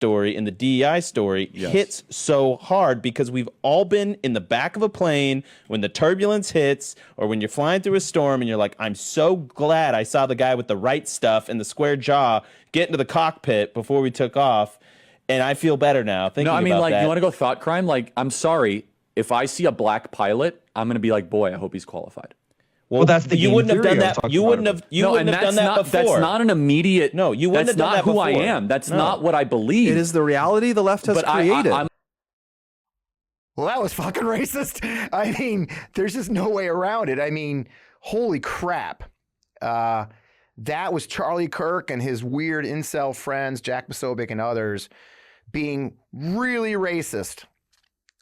story and the DEI story hits so hard because we've all been in the back of a plane when the turbulence hits or when you're flying through a storm and you're like, I'm so glad I saw the guy with the right stuff and the square jaw get into the cockpit before we took off. And I feel better now thinking about that. No, I mean, like, you want to go thought crime? Like, I'm sorry. If I see a black pilot, I'm going to be like, boy, I hope he's qualified. Well, that's the you wouldn't have done that. You wouldn't have. You wouldn't have done that before. That's not an immediate. No, you wouldn't have done that before. That's not who I am. That's not what I believe. It is the reality the left has created. Well, that was fucking racist. I mean, there's just no way around it. I mean, holy crap. That was Charlie Kirk and his weird incel friends, Jack Posobiec and others, being really racist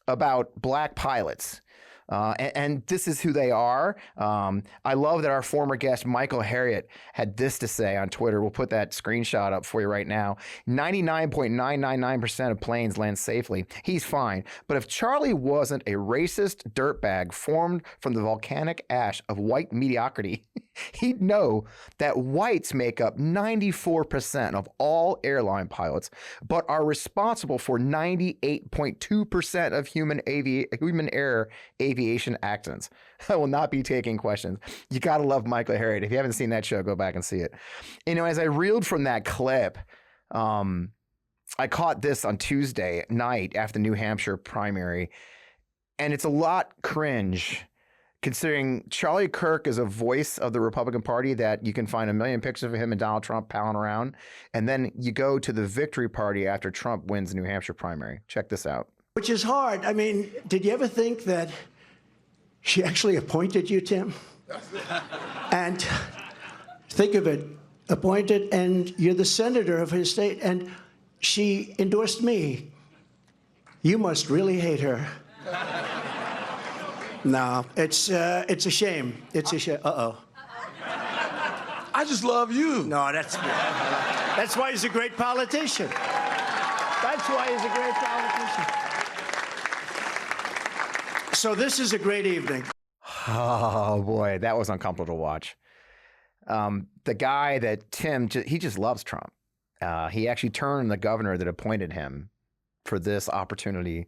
about black pilots. And this is who they are. I love that our former guest, Michael Harriot, had this to say on Twitter. We'll put that screenshot up for you right now. 99.999% of planes land safely. He's fine. But if Charlie wasn't a racist dirtbag formed from the volcanic ash of white mediocrity, he'd know that whites make up 94% of all airline pilots, but are responsible for 98.2% of human air aviation accidents. I will not be taking questions. You got to love Michael Harriot. If you haven't seen that show, go back and see it. You know, as I reeled from that clip, I caught this on Tuesday night after the New Hampshire primary, and it's a lot cringe considering Charlie Kirk is a voice of the Republican Party that you can find a million pictures of him and Donald Trump palling around. And then you go to the victory party after Trump wins the New Hampshire primary. Check this out. Which is hard. I mean, did you ever think that she actually appointed you, Tim? And think of it, appointed, and you're the senator of his state, and she endorsed me. You must really hate her. No, it's a shame. It's a shame. Uh-oh. I just love you. No, that's good. That's why he's a great politician. That's why he's a great politician. So this is a great evening. Oh, boy, that was uncomfortable to watch. The guy that Tim, he just loves Trump. He actually turned the governor that appointed him for this opportunity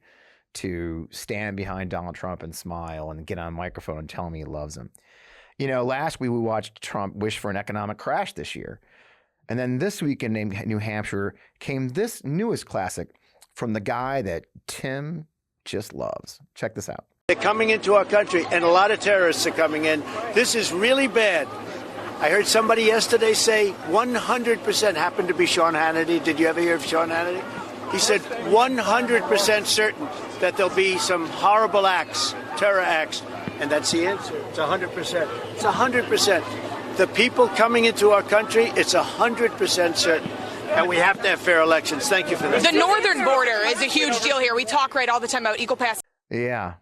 to stand behind Donald Trump and smile and get on a microphone and tell him he loves him. You know, last week we watched Trump wish for an economic crash this year. And then this week in New Hampshire came this newest classic from the guy that Tim just loves. Check this out. They're coming into our country, and a lot of terrorists are coming in. This is really bad. I heard somebody yesterday say 100% happened to be Sean Hannity. Did you ever hear of Sean Hannity? He said 100% certain that there'll be some horrible acts, terror acts. And that's the answer. It's 100%. It's 100%. The people coming into our country, it's 100% certain. And we have to have fair elections. Thank you for that. The northern border is a huge deal here. We talk all the time about equal pass. Yeah.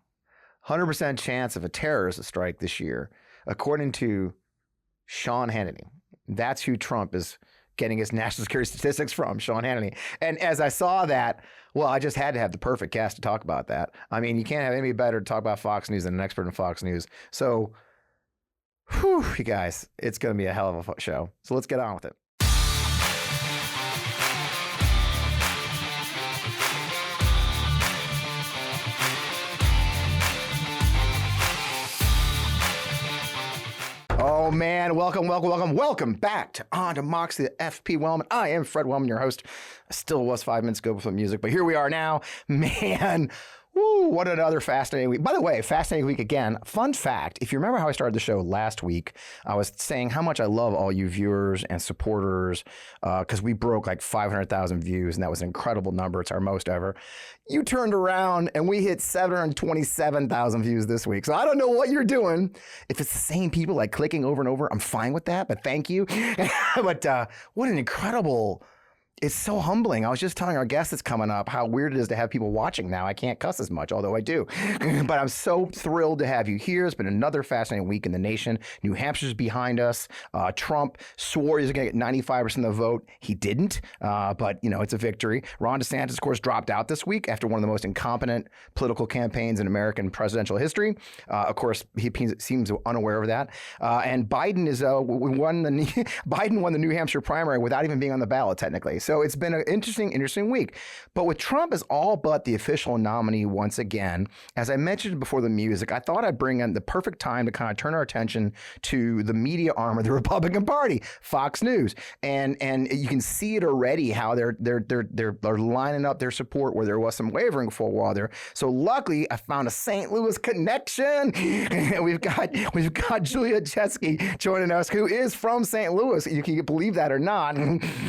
100% chance of a terrorist strike this year, according to Sean Hannity. That's who Trump is getting his national security statistics from, Sean Hannity. And as I saw that, well, I just had to have the perfect cast to talk about that. I mean, you can't have anybody better to talk about Fox News than an expert in Fox News. So, whew, you guys, it's going to be a hell of a show. So let's get on with it. Oh, man. Welcome back to On to Moxie, the FP Wellman. I am Fred Wellman, your host. I still was 5 minutes ago before music, but here we are now. Man, woo, what another fascinating week. By the way, fascinating week again. Fun fact, if you remember how I started the show last week, I was saying how much I love all you viewers and supporters because we broke like 500,000 views, and that was an incredible number. It's our most ever. You turned around and we hit 727,000 views this week. So I don't know what you're doing. If it's the same people like clicking over and over, I'm fine with that, but thank you. But what an incredible... It's so humbling. I was just telling our guest that's coming up how weird it is to have people watching now. I can't cuss as much, although I do. But I'm so thrilled to have you here. It's been another fascinating week in the nation. New Hampshire's behind us. Trump swore he was going to get 95% of the vote. He didn't, but, you know, it's a victory. Ron DeSantis, of course, dropped out this week after one of the most incompetent political campaigns in American presidential history. Of course, he seems unaware of that. And Biden is Biden won the New Hampshire primary without even being on the ballot, technically. So it's been an interesting week. But with Trump as all but the official nominee once again, as I mentioned before the music, I thought I'd bring in the perfect time to kind of turn our attention to the media arm of the Republican Party, Fox News. And you can see it already how they're lining up their support where there was some wavering for a while there. So luckily I found a St. Louis connection. We've got Julia Chesky joining us, who is from St. Louis. You can believe that or not.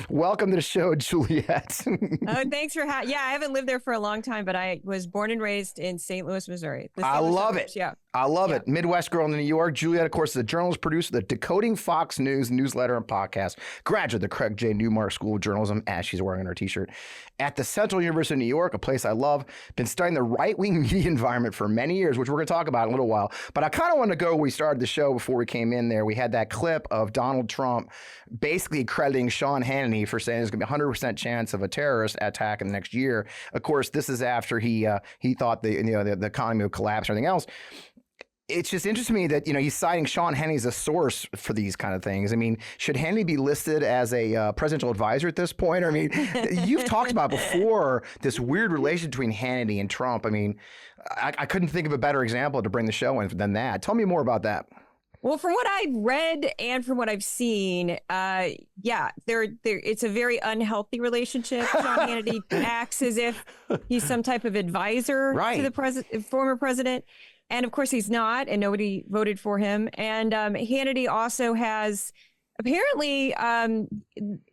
Welcome to the show, Juliet. Oh, thanks for I haven't lived there for a long time, but I was born and raised in St. Louis, Missouri. I love it. Yeah. I love it. Midwest girl in New York. Juliet, of course, is a journalist, producer, the Decoding Fox News newsletter and podcast, graduate of the Craig J. Newmark School of Journalism, as she's wearing her t-shirt, at the Central University of New York, a place I love. Been studying the right-wing media environment for many years, which we're going to talk about in a little while. But I kind of want to go, we started the show before we came in there. We had that clip of Donald Trump basically crediting Sean Hannity for saying there's going to be a 100% chance of a terrorist attack in the next year. Of course, this is after he thought the economy would collapse and everything else. It's just interesting to me that, he's citing Sean Hannity as a source for these kind of things. I mean, should Hannity be listed as a presidential advisor at this point? I mean, you've talked about before this weird relation between Hannity and Trump. I mean, I couldn't think of a better example to bring the show in than that. Tell me more about that. Well, from what I've read and from what I've seen, it's a very unhealthy relationship. Sean Hannity acts as if he's some type of advisor to the former president. And of course, he's not, and nobody voted for him. And Hannity also has, apparently,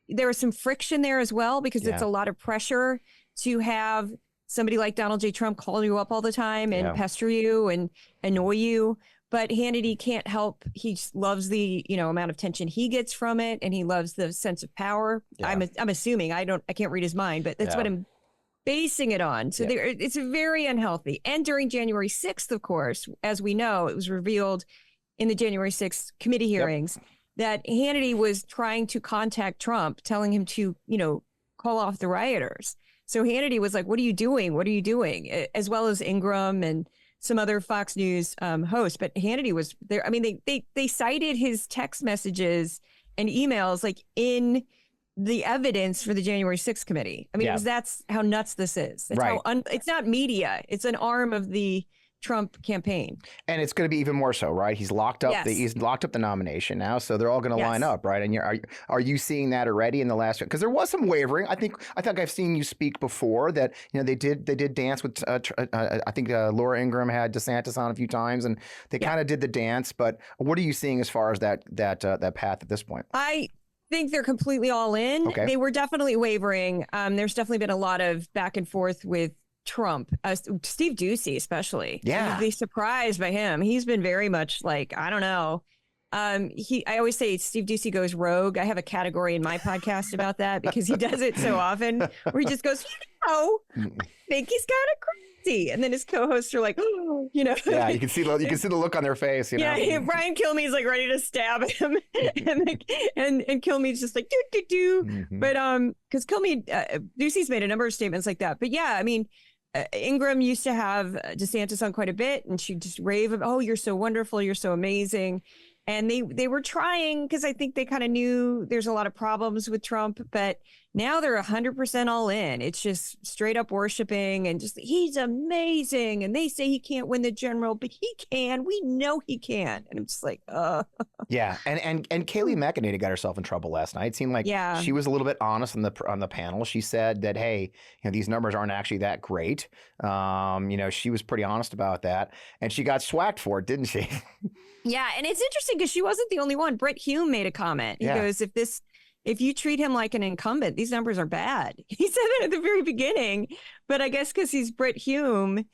there was some friction there as well, because it's a lot of pressure to have somebody like Donald J. Trump call you up all the time and pester you and annoy you. But Hannity can't help. He just loves the amount of tension he gets from it, and he loves the sense of power. Yeah. I'm assuming. I can't read his mind, but that's what I'm basing it on. So it's very unhealthy. And during January 6th, of course, as we know, it was revealed in the January 6th committee hearings that Hannity was trying to contact Trump, telling him to, call off the rioters. So Hannity was like, what are you doing? What are you doing? As well as Ingram and some other Fox News hosts. But Hannity was there. I mean, they cited his text messages and emails like in the evidence for the January 6th committee. I mean, because that's how nuts this is. That's how it's not media. It's an arm of the Trump campaign. And it's going to be even more so, right? He's locked up he's locked up the nomination now, so they're all going to line up, right? And are you seeing that already in the last, because there was some wavering. I think I've seen you speak before that, they did dance with I think Laura Ingraham had DeSantis on a few times, and they kind of did the dance. But what are you seeing as far as that path at this point? I think they're completely all in. Okay. They were definitely wavering. There's definitely been a lot of back and forth with Trump, Steve Ducey especially. Yeah, you'd be surprised by him. He's been very much like, I don't know. I always say Steve Ducey goes rogue. I have a category in my podcast about that because he does it so often, where he just goes, I think he's kind of crazy, and then his co-hosts are like, Yeah, you can see the look on their face. Yeah, Brian Kilmeade's like ready to stab him, and Kilmeade's just like do. Mm-hmm. But because Ducey's made a number of statements like that. But yeah, I mean. Ingram used to have DeSantis on quite a bit, and she'd just rave about, oh, you're so wonderful, you're so amazing. And they were trying, because I think they kind of knew there's a lot of problems with Trump, but now they're 100% all in. It's just straight up worshiping and just, he's amazing. And they say he can't win the general, but he can. We know he can. And I'm just like, Yeah. And Kayleigh McEnany got herself in trouble last night. It seemed like she was a little bit honest on the panel. She said that, hey, these numbers aren't actually that great. She was pretty honest about that. And she got swacked for it, didn't she? Yeah. And it's interesting because she wasn't the only one. Brett Hume made a comment. He goes, if you treat him like an incumbent, these numbers are bad. He said that at the very beginning, but I guess because he's Brett Hume,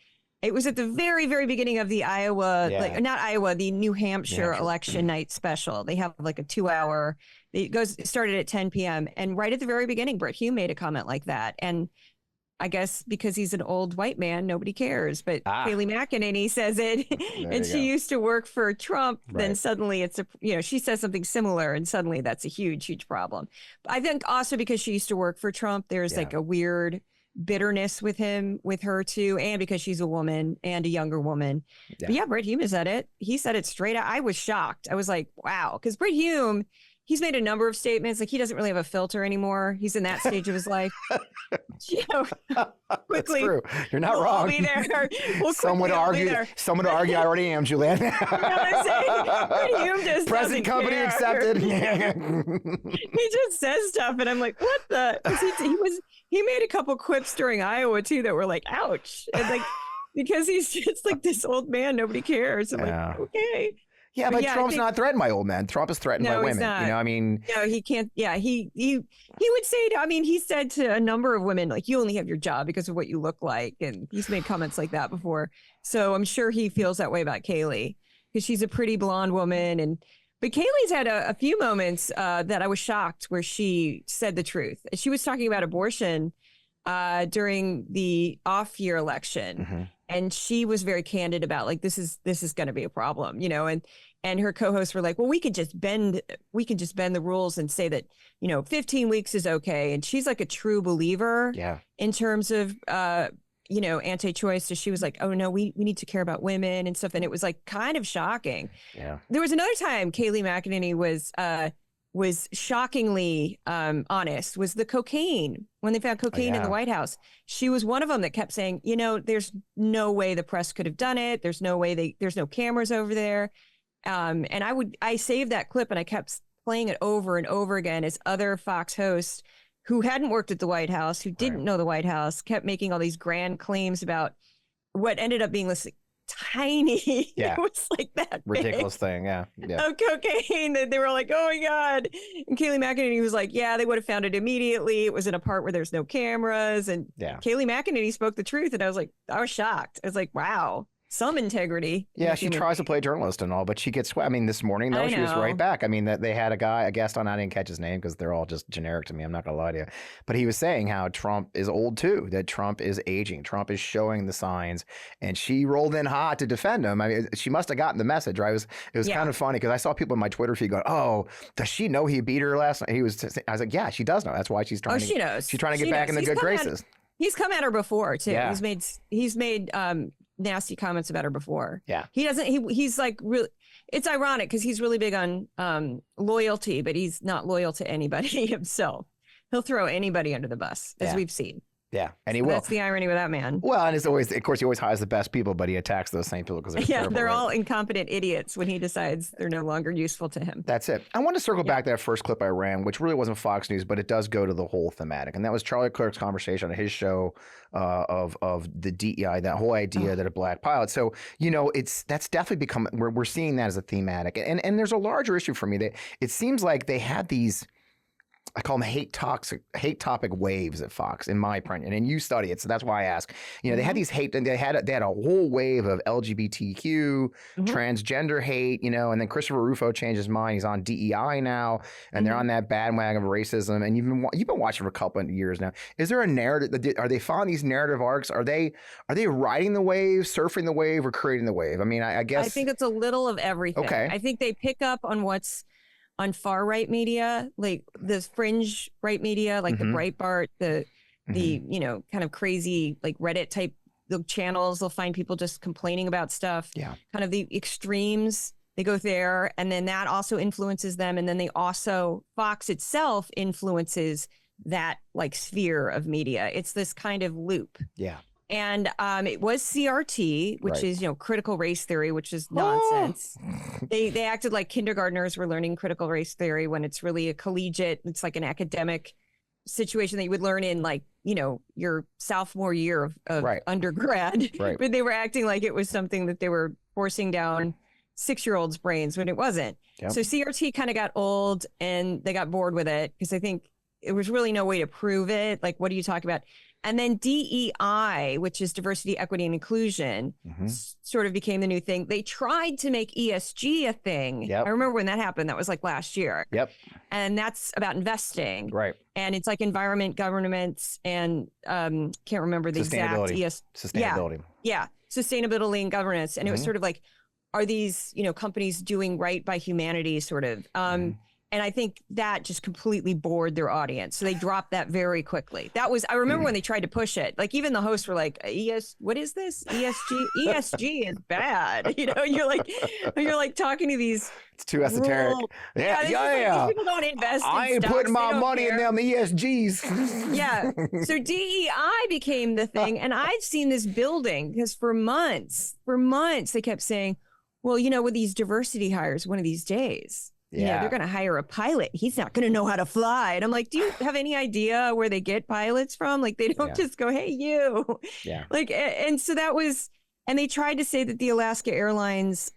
it was at the very, very beginning of the the New Hampshire election night special. They have like a 2-hour, it started at 10 p.m. And right at the very beginning, Brett Hume made a comment like that. And I guess because he's an old white man, nobody cares. But Kayleigh McEnany says it, and she used to work for Trump. Right. Then suddenly she says something similar, and suddenly that's a huge, huge problem. I think also because she used to work for Trump, there's like a weird bitterness with her too, and because she's a woman and a younger woman. Yeah. But Brett Hume said it. He said it straight out. I was shocked. I was like, wow, because Brett Hume he's made a number of statements. Like he doesn't really have a filter anymore. He's in that stage of his life. You know, quickly. That's true. You're not wrong. I'll be there. Some would argue. Some would argue I already am, Julianne. You know what I'm saying? But Hume just Present doesn't company care. accepted. He just says stuff, and I'm like, what the? 'Cause he made a couple quips during Iowa too that were like, ouch, and like because he's just like this old man, nobody cares. I'm like, okay. Yeah, but Trump's not threatened by old men. Trump is threatened by women. Not. You know, I mean, no, he can't. Yeah, he would say. I mean, he said to a number of women, like, you only have your job because of what you look like, and he's made comments like that before. So I'm sure he feels that way about Kayleigh because she's a pretty blonde woman, but Kayleigh's had a few moments that I was shocked where she said the truth. She was talking about abortion during the off-year election, and she was very candid about like this is going to be a problem, you know. And her co-hosts were like, well, we could just bend the rules and say that 15 weeks is okay. And she's like a true believer, in terms of anti-choice. So she was like, oh no, we need to care about women and stuff. And it was like kind of shocking. Yeah. There was another time Kayleigh McEnany was shockingly honest, was the cocaine, when they found cocaine in the White House. She was one of them that kept saying, there's no way the press could have done it. There's no way there's no cameras over there. And I saved that clip and I kept playing it over and over again as other Fox hosts who hadn't worked at the White House, who didn't know the White House, kept making all these grand claims about what ended up being this tiny, it was like that ridiculous thing, of cocaine that they were like, oh my God. And Kayleigh McEnany was like, yeah, they would have found it immediately. It was in a part where there's no cameras. And Kayleigh McEnany spoke the truth. And I was shocked. I was like, wow. Some integrity. Yeah, she tries to play journalist and all, but she gets swept. I mean, this morning, though, she was right back. I mean, that they had a guest on. I didn't catch his name because they're all just generic to me. I'm not going to lie to you. But he was saying how Trump is old, too, that Trump is aging. Trump is showing the signs. And she rolled in hot to defend him. I mean, she must have gotten the message, right? It was kind of funny because I saw people on my Twitter feed going, oh, does she know he beat her last night? I was like, yeah, she does know. That's why she's trying to. She knows. She's trying to get back in the good graces. He's come at her before, too. Yeah. He's made nasty comments about her before. Yeah. He doesn't, he's like really, it's ironic because he's really big on loyalty, but he's not loyal to anybody himself. He'll throw anybody under the bus, as we've seen. Yeah, and he will. That's the irony with that man. Well, and it's always, of course, he always hires the best people, but he attacks those same people because they're terrible, they're all incompetent idiots when he decides they're no longer useful to him. That's it. I want to circle back to that first clip I ran, which really wasn't Fox News, but it does go to the whole thematic, and that was Charlie Clerk's conversation on his show of the DEI, that whole idea that a black pilot. So that's definitely become we're seeing that as a thematic, and there's a larger issue for me that it seems like they had these. I call them hate topic waves at Fox, in my opinion. And you study it, so that's why I ask. They had these hate, and they had a whole wave of LGBTQ, transgender hate. And then Christopher Rufo changed his mind. He's on DEI now, and they're on that bandwagon of racism. And you've been watching for a couple of years now. Is there a narrative? Are they following these narrative arcs? Are they riding the wave, surfing the wave, or creating the wave? I mean, I guess I think it's a little of everything. Okay. I think they pick up on what's on far right media, like the fringe right media, like the Breitbart, the kind of crazy like Reddit type channels. They'll find people just complaining about stuff. Yeah, kind of the extremes. They go there, and then that also influences them. And then Fox itself influences that like sphere of media. It's this kind of loop. Yeah. And it was CRT, which is, critical race theory, which is nonsense. They acted like kindergartners were learning critical race theory when it's really a collegiate, it's like an academic situation that you would learn in like, your sophomore year of undergrad. Right. But they were acting like it was something that they were forcing down 6-year-olds' brains when it wasn't. Yep. So CRT kind of got old and they got bored with it because I think it was really no way to prove it. Like, what are you talking about? And then DEI, which is diversity, equity, and inclusion, sort of became the new thing. They tried to make ESG a thing. Yep. I remember when that happened. That was like last year. Yep. And that's about investing. Right. And it's like environment, governments, and can't remember the exact sustainability. Yeah. Sustainability and governance. And it was sort of like, are these, companies doing right by humanity, sort of? And I think that just completely bored their audience. So they dropped that very quickly. I remember when they tried to push it, like even the hosts were like, what is this? ESG? ESG is bad. You're like talking to these. It's too esoteric. These people don't invest I in ain't stocks. putting my money in them ESGs. Yeah. So DEI became the thing. And I'd seen this building because for months, they kept saying, well, with these diversity hires one of these days, they're going to hire a pilot. He's not going to know how to fly. And I'm like, do you have any idea where they get pilots from? Like, they don't just go, hey, you. Yeah. Like, and so that was, and they tried to say that the Alaska Airlines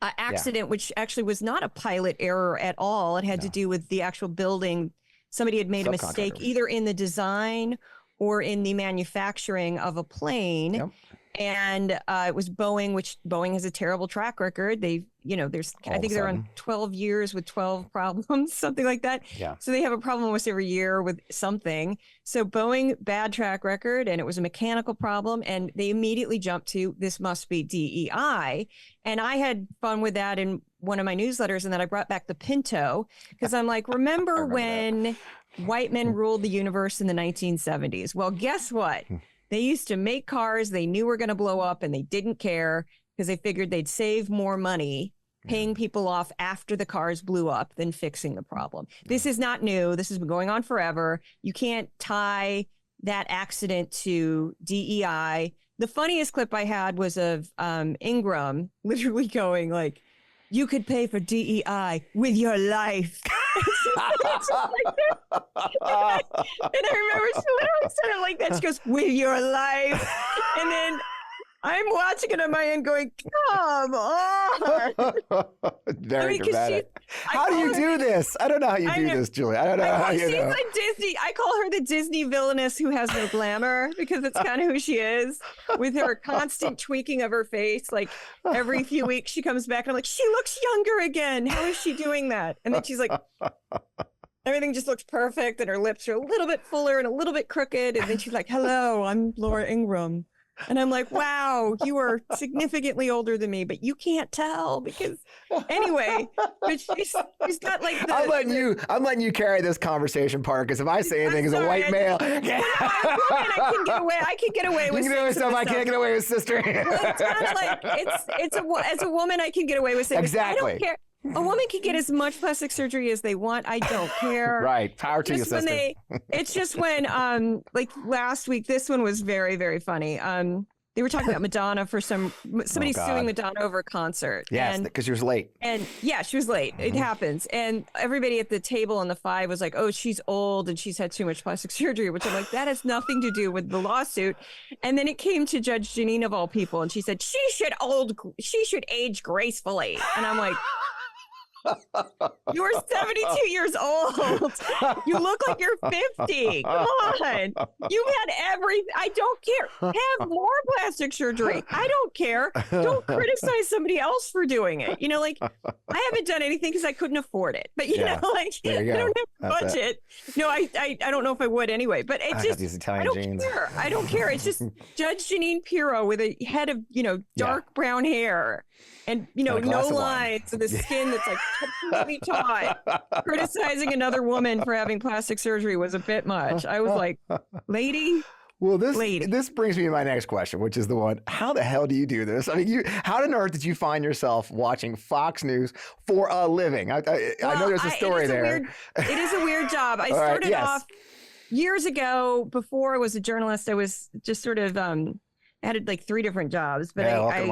accident, which actually was not a pilot error at all. It had to do with the actual building. Somebody had made a mistake either in the design or in the manufacturing of a plane. Yep. And it was Boeing, which Boeing has a terrible track record. I think they're on 12 years with 12 problems, something like that. Yeah. So they have a problem almost every year with something. So Boeing, bad track record, and it was a mechanical problem. And they immediately jumped to, this must be DEI. And I had fun with that in one of my newsletters. And then I brought back the Pinto because I'm like, remember when white men ruled the universe in the 1970s? Well, guess what? They used to make cars they knew were going to blow up and they didn't care because they figured they'd save more money paying people off after the cars blew up than fixing the problem. This is not new. This has been going on forever. You can't tie that accident to DEI. The funniest clip I had was of Ingram literally going like, you could pay for DEI with your life. And I remember she literally said it like that. She goes, with your life. And then I'm watching it on my end going, come on. Very dramatic. How do you do this? I don't know how you do this, Julie. I don't know how you do. She's like Disney. I call her the Disney villainess who has no glamour because it's kind of who she is with her constant tweaking of her face. Like every few weeks she comes back and I'm like, she looks younger again. How is she doing that? And then she's like, everything just looks perfect and her lips are a little bit fuller and a little bit crooked. And then she's like, hello, I'm Laura Ingram. And I'm like, wow, you are significantly older than me, but you can't tell because anyway, but she's got like the, I'm letting you carry this conversation part because if I say anything as a white male, I can get away with you can do stuff I can't get away with, sister. Well, it's kind of like as a woman, I can get away with saying exactly. I don't care. A woman can get as much plastic surgery as they want. I don't care. Right. Power to you, sister. It's just when, like last week, this one was very, very funny. They were talking about Madonna for somebody suing Madonna over a concert. Yes, because she was late. And yeah, she was late. It happens. And everybody at the table on the five was like, oh, she's old and she's had too much plastic surgery, which I'm like, that has nothing to do with the lawsuit. And then it came to Judge Janine of all people. And she said, she should age gracefully. And I'm like, you're 72 years old. You look like you're 50. Come on. You've had I don't care. Have more plastic surgery. I don't care. Don't criticize somebody else for doing it. Like I haven't done anything because I couldn't afford it. But I don't have a budget. No, I don't know if I would anyway. But it just I don't care. I don't care. It's just Judge Janine Pirro with a head of dark brown hair. And, no lines and the skin that's like completely taut. Criticizing another woman for having plastic surgery was a bit much. I was like, lady. Well, this brings me to my next question, which is the one, how the hell do you do this? I mean, how on earth did you find yourself watching Fox News for a living? I know there's a story there. It is a weird job. I started off years ago. Before I was a journalist, I was just sort of... I had like 3 different jobs, but I had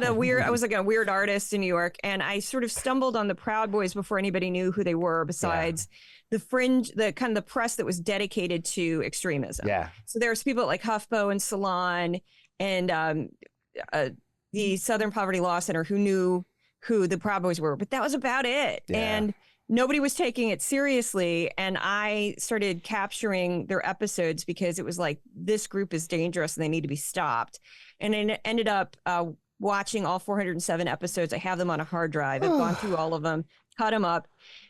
I was like a weird artist in New York, and I sort of stumbled on the Proud Boys before anybody knew who they were, besides the fringe, the kind of the press that was dedicated to extremism. Yeah. So there's people like HuffPo and Salon and the Southern Poverty Law Center who knew who the Proud Boys were, but that was about it. Yeah. And nobody was taking it seriously. And I started capturing their episodes because it was like, this group is dangerous and they need to be stopped. And I ended up watching all 407 episodes. I have them on a hard drive. I've gone through all of them, cut them up.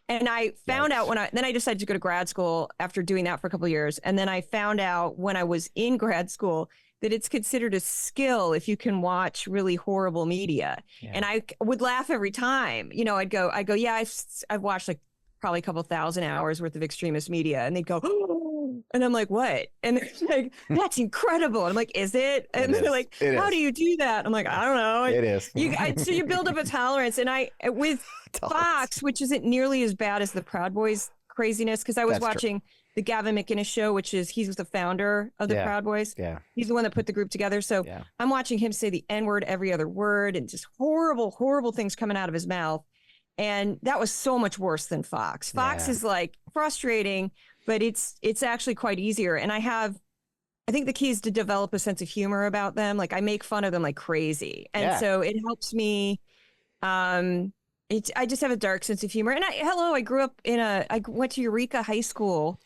And I found out then I decided to go to grad school after doing that for a couple of years. And then I found out when I was in grad school that it's considered a skill if you can watch really horrible media. Yeah. And I would laugh every time. You know, I'd go, yeah, I've watched like probably a couple thousand hours worth of extremist media. And they'd go, oh, and I'm like, what? And they're like, that's incredible. And I'm like, is it? And they're like, how do you do that? I'm like, I don't know. It is. So you build up a tolerance. And with Fox, which isn't nearly as bad as the Proud Boys craziness, because I was watching the Gavin McInnes show, which is, he's the founder of the Proud Boys. Yeah. He's the one that put the group together. So I'm watching him say the N-word every other word and just horrible, horrible things coming out of his mouth. And that was so much worse than Fox. Fox is like frustrating, but it's actually quite easier. And I think the key is to develop a sense of humor about them. Like I make fun of them like crazy. And so it helps me. I just have a dark sense of humor. And I grew up I went to Eureka High School.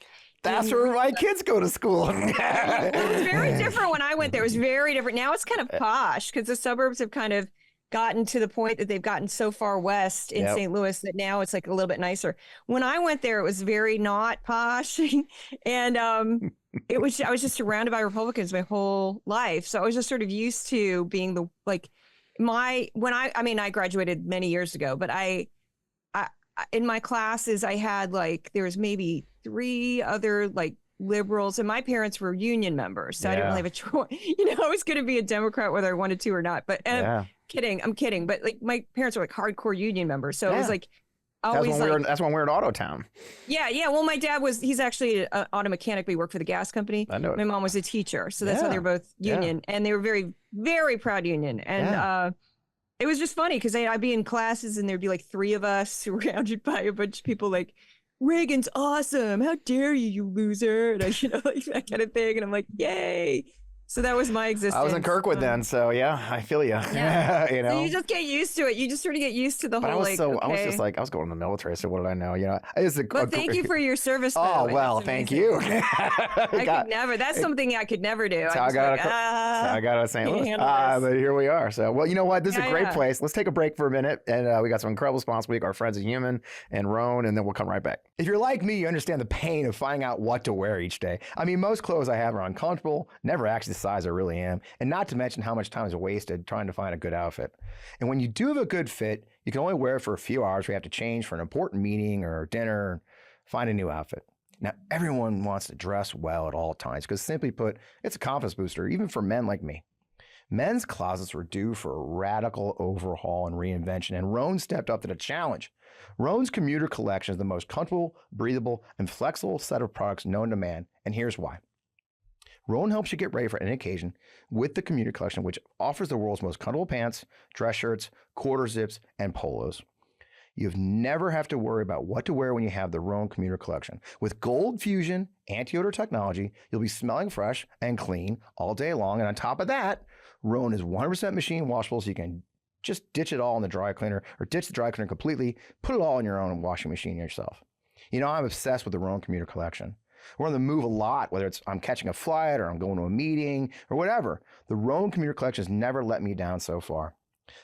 That's where my kids go to school. It was very different when I went there. It was very different. Now it's kind of posh because the suburbs have kind of gotten to the point that they've gotten so far west in St. Louis that now it's like a little bit nicer. When I went there, it was very not posh. And I was just surrounded by Republicans my whole life. So I was just sort of used to being I graduated many years ago, but I in my classes, I had there was maybe 3 other liberals, and my parents were union members. So I didn't really have a choice. I was going to be a Democrat whether I wanted to or not, but I'm kidding. But my parents were hardcore union members. So it was always that's when we were in Auto Town. Yeah. Well, my dad he's actually an auto mechanic, but he worked for the gas company. I know it. My mom was a teacher. So that's why they were both union, and they were very, very proud union. And, it was just funny because I'd be in classes and there'd be 3 of us surrounded by a bunch of people Reagan's awesome. How dare you, you loser? And that kind of thing. And I'm like, yay. So that was my existence. I was in Kirkwood then, so I feel you. Yeah. So you just get used to it. You just sort of get used to the whole I was going to the military, so what did I know? But thank you for your service. Though. Oh well, thank you. I could never. That's something I could never do. I got out of St. Louis. But here we are. So well, you know what? This is a great place. Let's take a break for a minute, and we got some incredible sponsors week. Our friends at Human and Roan, and then we'll come right back. If you're like me, you understand the pain of finding out what to wear each day. I mean, most clothes I have are uncomfortable, never actually the size I really am, and not to mention how much time is wasted trying to find a good outfit. And when you do have a good fit, you can only wear it for a few hours. We have to change for an important meeting or dinner and find a new outfit. Now, everyone wants to dress well at all times because simply put, it's a confidence booster, even for men like me. Men's closets were due for a radical overhaul and reinvention, and Roan stepped up to the challenge. Roan's commuter collection is the most comfortable, breathable, and flexible set of products known to man, and here's why. Roan helps you get ready for any occasion with the commuter collection, which offers the world's most comfortable pants, dress shirts, quarter zips, and polos. You've never have to worry about what to wear when you have the Roan commuter collection. With Gold Fusion anti-odor technology, you'll be smelling fresh and clean all day long. And on top of that, Roan is 100% machine washable, so you can just ditch it all in the dry cleaner or ditch the dry cleaner completely, put it all in your own washing machine yourself. I'm obsessed with the Roan commuter collection. We're on the move a lot, whether it's I'm catching a flight or I'm going to a meeting or whatever. The Roan commuter collection has never let me down so far.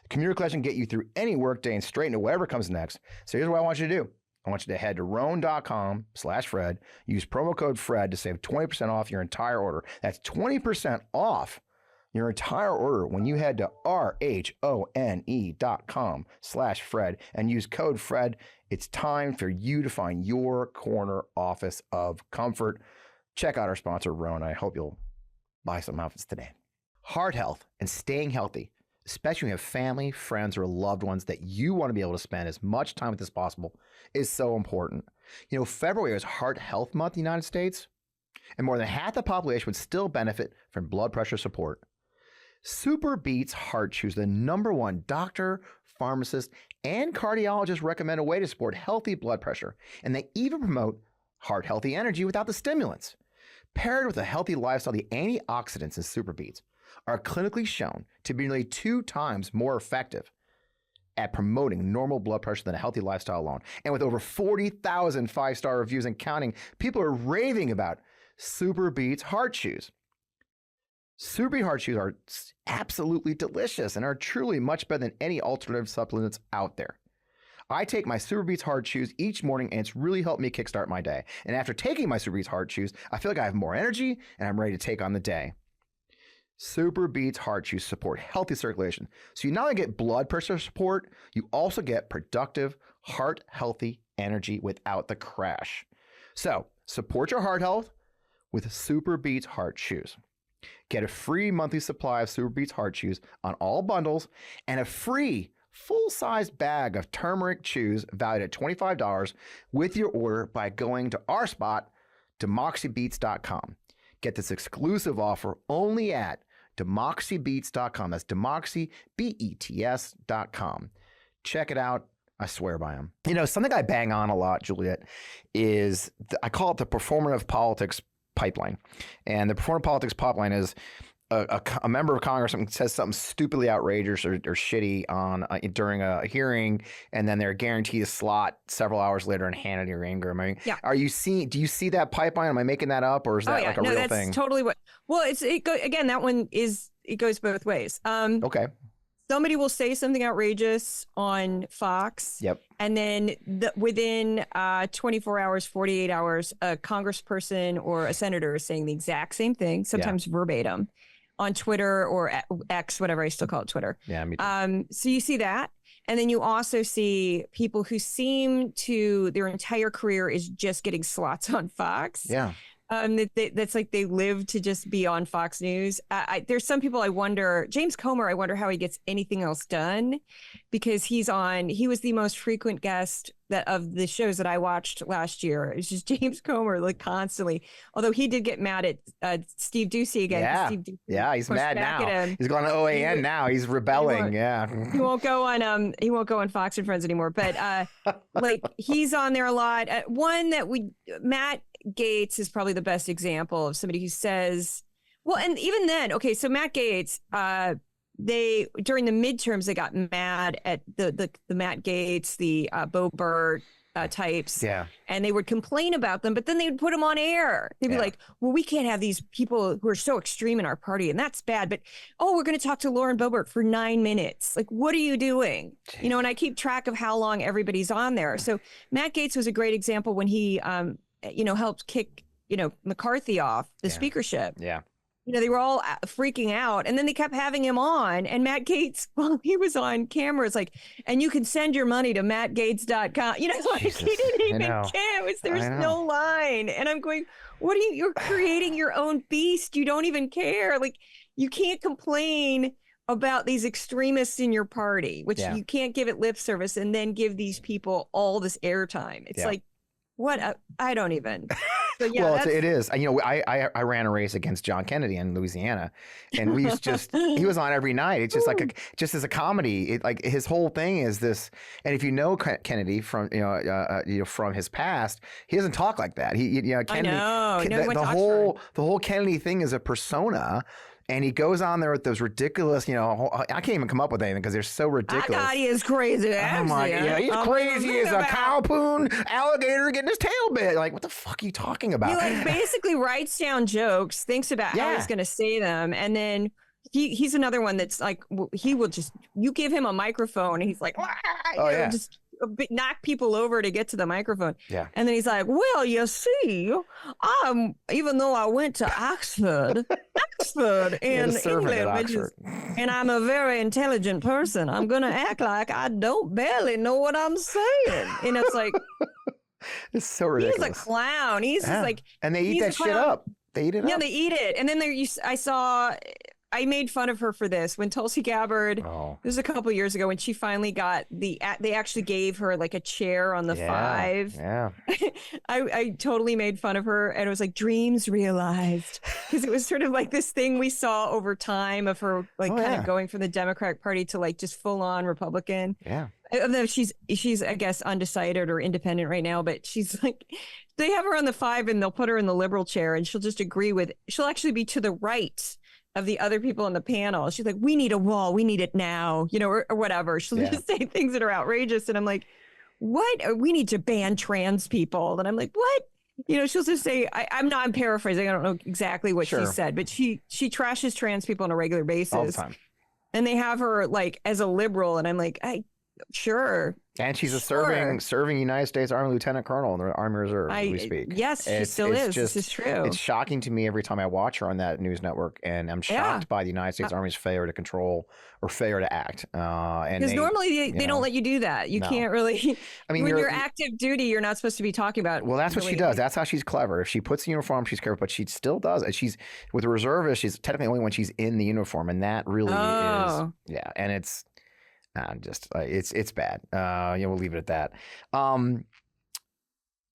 The commuter collection can get you through any workday and straight into whatever comes next. So here's what I want you to do. I want you to head to roan.com/Fred. Use promo code Fred to save 20% off your entire order. That's 20% off your entire order when you head to RHONE.com/Fred and use code Fred. It's time for you to find your corner office of comfort. Check out our sponsor, Roan. I hope you'll buy some outfits today. Heart health and staying healthy, especially when you have family, friends, or loved ones that you want to be able to spend as much time with as possible, is so important. February is Heart Health Month in the United States, and more than half the population would still benefit from blood pressure support. Super Beats Heart Chews, the #1 doctor, pharmacist, and cardiologist recommended way to support healthy blood pressure, and they even promote heart healthy energy without the stimulants. Paired with a healthy lifestyle, the antioxidants in Super Beats are clinically shown to be nearly 2 times more effective at promoting normal blood pressure than a healthy lifestyle alone. And with over 40,000 5-star reviews and counting, people are raving about Super Beats Heart Chews. Super Beats Heart Chews are absolutely delicious and are truly much better than any alternative supplements out there. I take my Super Beats Heart Chews each morning, and it's really helped me kickstart my day. And after taking my Super Beats Heart Chews, I feel like I have more energy and I'm ready to take on the day. Super Beats Heart Chews support healthy circulation. So you not only get blood pressure support, you also get productive, heart healthy energy without the crash. So support your heart health with Super Beats Heart Chews. Get a free monthly supply of Super Beats Heart Chews on all bundles and a free full-size bag of turmeric chews valued at $25 with your order by going to our spot, demoxybeats.com. Get this exclusive offer only at demoxybeats.com. That's demoxybeats.com. Check it out. I swear by them. You know, something I bang on a lot, Juliet, is I call it the performative politics pipeline. And the performative politics pipeline is a member of Congress says something stupidly outrageous or shitty on during a hearing, and then they're guaranteed a slot several hours later in Hannity or Ingram. I mean, do you see that pipeline? Am I making that up, or is that like a real thing? That's totally what. Well, again, that one it goes both ways. Okay. Somebody will say something outrageous on Fox. Yep. And then within 24 hours, 48 hours, a congressperson or a senator is saying the exact same thing, sometimes verbatim, on Twitter or X, whatever I still call it Twitter. Yeah, me too. So you see that. And then you also see people who seem to, their entire career is just getting slots on Fox. Yeah. That's like they live to just be on Fox News. There's some people I wonder, James Comer, I wonder how he gets anything else done, because he was the most frequent guest of the shows that I watched last year. It was just James Comer, like constantly. Although he did get mad at Steve Ducey again. Yeah, Steve Ducey he's mad now. He's going to OAN now. He's rebelling. He won't go on Fox and Friends anymore. But like he's on there a lot. One that Matt Gaetz is probably the best example of somebody who says, well, and even then, okay, so Matt Gaetz, they during the midterms they got mad at the Matt Gaetz, the Bo Burt types, and they would complain about them, but then they would put them on air. They'd be like, well, we can't have these people who are so extreme in our party, and that's bad, but we're going to talk to Lauren Boebert for 9 minutes. Like, what are you doing? You know, and I keep track of how long everybody's on there. So Matt Gaetz was a great example when he helped kick McCarthy off the speakership. They were all freaking out, and then they kept having him on. And Matt Gaetz, while he was on camera, it's like, and you can send your money to mattgaetz.com. He didn't even care. There's no line. And I'm going, you're creating your own beast. You don't even care. Like, you can't complain about these extremists in your party, which you can't give it lip service and then give these people all this airtime. It's like, what? I don't even. So, well, it is. I ran a race against John Kennedy in Louisiana, and he was on every night. It's just just as a comedy. His whole thing is this. And if you know Kennedy from from his past, he doesn't talk like that. Kennedy, I know. The whole Kennedy thing is a persona. And he goes on there with those ridiculous, I can't even come up with anything because they're so ridiculous. I got he is crazy. Oh my God. He's crazy as a cowpoon alligator getting his tail bit. Like, what the fuck are you talking about? He basically writes down jokes, thinks about how he's going to say them. And then he's another one that's like, he will just, you give him a microphone and he's like, just knock people over to get to the microphone. Yeah. And then he's like, well, you see, even though I went to Oxford in England, and I'm a very intelligent person, I'm going to act like I don't barely know what I'm saying. And it's like, it's so ridiculous. He's a clown. He's just like, and they eat that shit up. They eat it up. Yeah, they eat it. And then I made fun of her for this when Tulsi Gabbard, it was a couple years ago when she finally got they actually gave her like a chair on the 5. Yeah. I totally made fun of her, and it was like dreams realized, because it was sort of like this thing we saw over time of her kind of going from the Democratic Party to like just full on Republican. Yeah. Although she's I guess undecided or independent right now, but she's like, they have her on the 5 and they'll put her in the liberal chair, and she'll just she'll actually be to the right of the other people on the panel. She's like, we need a wall. We need it now, or whatever. She'll just say things that are outrageous. And I'm like, what? We need to ban trans people. And I'm like, what? She'll just say, I'm paraphrasing. I don't know exactly what she said, but she trashes trans people on a regular basis. All the time. And they have her like as a liberal. And I'm like, sure. And she's a serving United States Army Lieutenant Colonel in the Army Reserve as we speak. Yes, she still is. This is true. It's shocking to me every time I watch her on that news network, and I'm shocked by the United States Army's failure to control or failure to act. Because normally they don't let you do that. You can't really. I mean, when you're active duty, you're not supposed to be talking about. Well, that's what she does. That's how she's clever. If she puts the uniform, she's careful, but she still does it. She's with a reservist. She's technically only when she's in the uniform, and that really is. Yeah, and it's. It's bad. We'll leave it at that.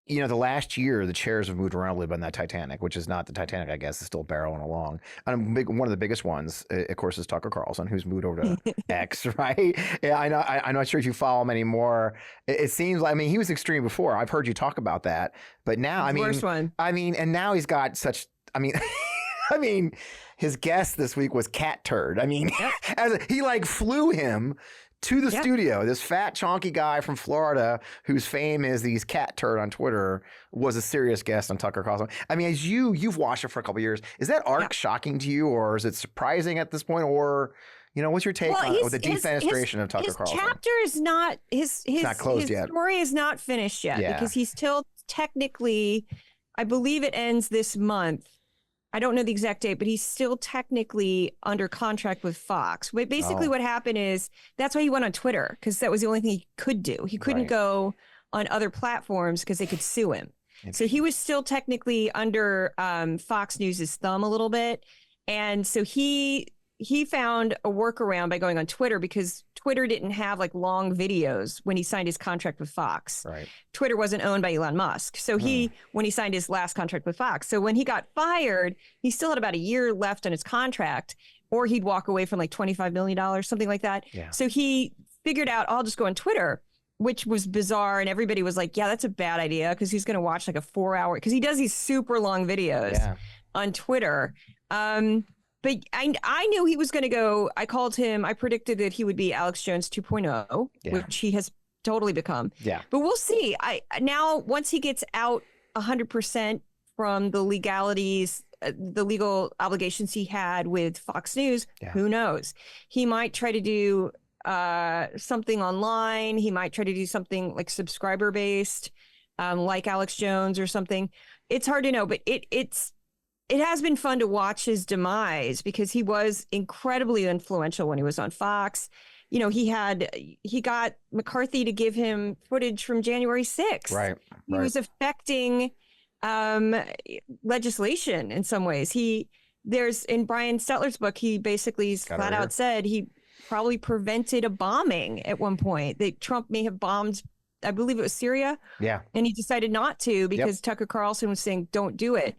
The last year, the chairs have moved around a little bit on that Titanic, which is not the Titanic, I guess. It's still barreling along. And one of the biggest ones, of course, is Tucker Carlson, who's moved over to X, right? Yeah, I'm not sure if you follow him anymore. It seems like, he was extreme before. I've heard you talk about that. But now, worst one. And now he's got such, his guest this week was Cat Turd. He flew him to the studio. This fat, chonky guy from Florida, whose fame is he's Cat Turd on Twitter, was a serious guest on Tucker Carlson. As you've watched it for a couple of years, is that arc shocking to you, or is it surprising at this point, or what's your take on the defenestration of Tucker Carlson? His chapter is not his not closed yet. Story is not finished yet because he's still technically, I believe it ends this month. I don't know the exact date, but he's still technically under contract with Fox. But basically what happened is that's why he went on Twitter, because that was the only thing he could do. He couldn't go on other platforms because they could sue him. So he was still technically under Fox News' thumb a little bit. And so he found a workaround by going on Twitter, because Twitter didn't have long videos when he signed his contract with Fox. Right. Twitter wasn't owned by Elon Musk. So when he signed his last contract with Fox. So when he got fired, he still had about a year left on his contract, or he'd walk away from $25 million, something like that. Yeah. So he figured out, I'll just go on Twitter, which was bizarre. And everybody was like, yeah, that's a bad idea, because he's going to watch a 4-hour, because he does these super long videos on Twitter. But I knew he was going to go. I called him. I predicted that he would be Alex Jones 2.0, which he has totally become. Yeah. But we'll see. Now, once he gets out 100% from the legalities, the legal obligations he had with Fox News, who knows? He might try to do something online. He might try to do something subscriber based, like Alex Jones or something. It's hard to know, but it has been fun to watch his demise, because he was incredibly influential when he was on Fox. He got McCarthy to give him footage from January 6th. Right. He was affecting legislation in some ways. There's in Brian Stetler's book, he basically flat out said he probably prevented a bombing at one point. That Trump may have bombed, I believe it was Syria. Yeah. And he decided not to, because Tucker Carlson was saying, don't do it.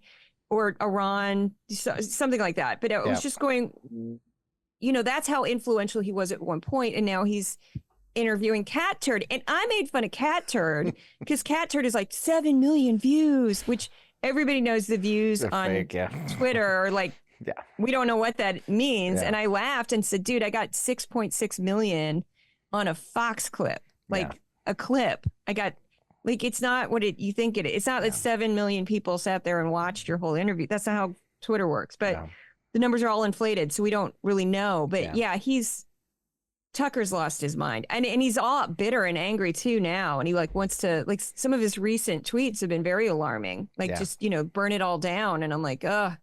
Or Iran, something like that. But it was just going, that's how influential he was at one point. And now he's interviewing Cat Turd. And I made fun of Cat Turd because Cat Turd is 7 million views, which everybody knows the views on fake, Twitter are we don't know what that means. And I laughed and said, dude, I got 6.6 million on a Fox clip, a clip. I got... it's not what you think it is. It's not that 7 million people sat there and watched your whole interview. That's not how Twitter works. But the numbers are all inflated, so we don't really know. But Tucker's lost his mind. And he's all bitter and angry too now. And he wants to, some of his recent tweets have been very alarming. Just, burn it all down. And I'm ugh.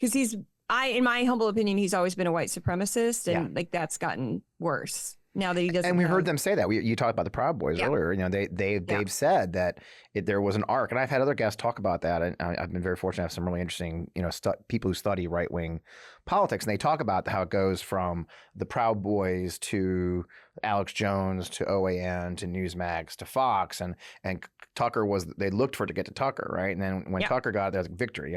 Because in my humble opinion, he's always been a white supremacist. And that's gotten worse. Now that he doesn't, and we heard them say that. You talked about the Proud Boys earlier. They've said that there was an arc, and I've had other guests talk about that. And I've been very fortunate to have some really interesting, people who study right wing politics, and they talk about how it goes from the Proud Boys to Alex Jones to OAN to Newsmax to Fox, and Tucker they looked for it to get to Tucker, right? And then when Tucker got it, there's victory.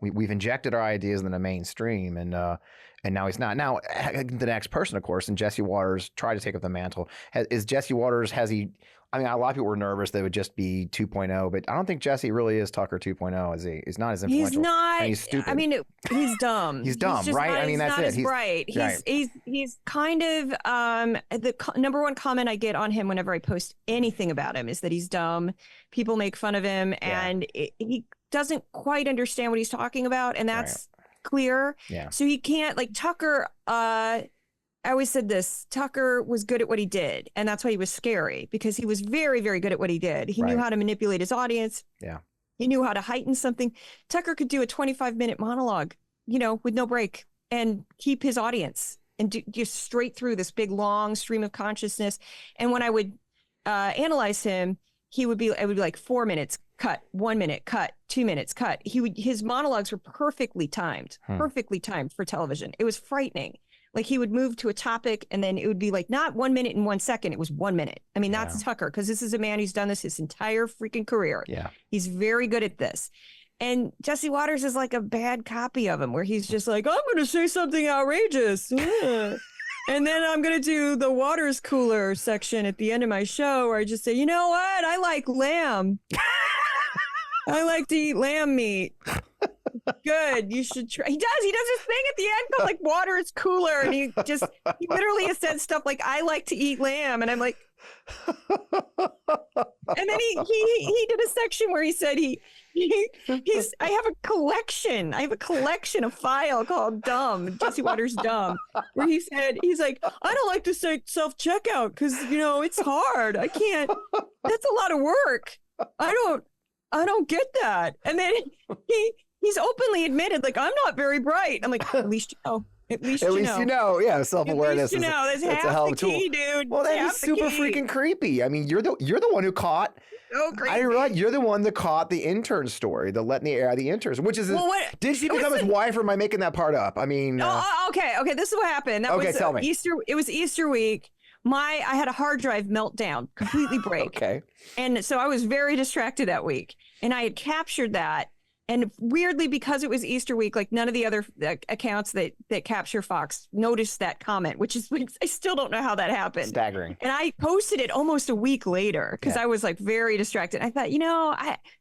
We've injected our ideas in the mainstream, and now he's not. Now the next person, of course, and Jesse Waters tried to take up the mantle. Is Jesse Waters? Has he? A lot of people were nervous they would just be 2.0, but I don't think Jesse really is Tucker 2.0, is he? He's not as influential. He's not. And he's stupid. He's dumb. He's dumb, right? That's it. He's bright. He's kind of the number one comment I get on him whenever I post anything about him is that he's dumb. People make fun of him, and he doesn't quite understand what he's talking about, and that's clear. Yeah. So he can't Tucker. I always said this, Tucker was good at what he did. And that's why he was scary, because he was very, very good at what he did. He knew how to manipulate his audience. Yeah. He knew how to heighten something. Tucker could do a 25-minute monologue, with no break and keep his audience and just straight through this big, long stream of consciousness. And when I would analyze him, it would be like 4 minutes, cut, 1 minute, cut, 2 minutes, cut. His monologues were perfectly timed for television. It was frightening. Like he would move to a topic and then it would be like not 1 minute and 1 second. It was 1 minute. I mean, that's Tucker, because this is a man who's done this his entire freaking career. Yeah. He's very good at this. And Jesse Waters is like a bad copy of him, where he's just like, I'm going to say something outrageous. And then I'm going to do the Waters cooler section at the end of my show where I just say, you know what? I like lamb. I like to eat lamb meat. Good. You should try. He does this thing at the end called like Waters cooler. And he literally has said stuff like, I like to eat lamb. And I'm like, and then he did a section where he said I have a collection. I have a collection, a file called Dumb, Jesse Waters Dumb, where he's like, I don't like to say self-checkout because, it's hard. I can't, that's a lot of work. I don't get that. And then he's openly admitted, like, I'm not very bright. I'm like, at least you know. At least you know. Yeah, self-awareness. At least that's it's half a hell of the a tool. key, dude. Well, that is super freaking creepy. I mean, you're the one who caught. So creepy. I realize you're the one that caught the intern story, the letting the air out of the interns, which is. Did she become his wife, or am I making that part up? I mean. Okay. This is what happened. Tell me. It was Easter week. I had a hard drive meltdown, completely break. Okay. And so I was very distracted that week, and I had captured that. And weirdly, because it was Easter week, like none of the other accounts that capture Fox noticed that comment, which is, I still don't know how that happened. Staggering. And I posted it almost a week later because I was like very distracted. I thought,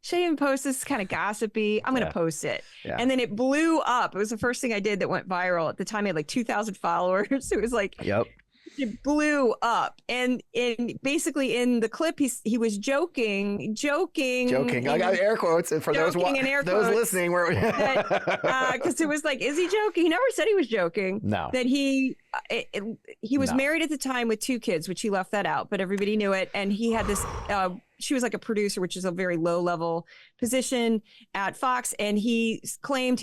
should I even post this? Kind of gossipy. I'm going to post it. Yeah. And then it blew up. It was the first thing I did that went viral. At the time, I had like 2,000 followers. It was like, yep. It blew up, and basically in the clip he was joking. I got air quotes, and for those listening, because it was like, is he joking? He never said he was joking. No, that he was married at the time with 2 kids, which he left that out, but everybody knew it. And he had this. She was like a producer, which is a very low level position at Fox. And he claimed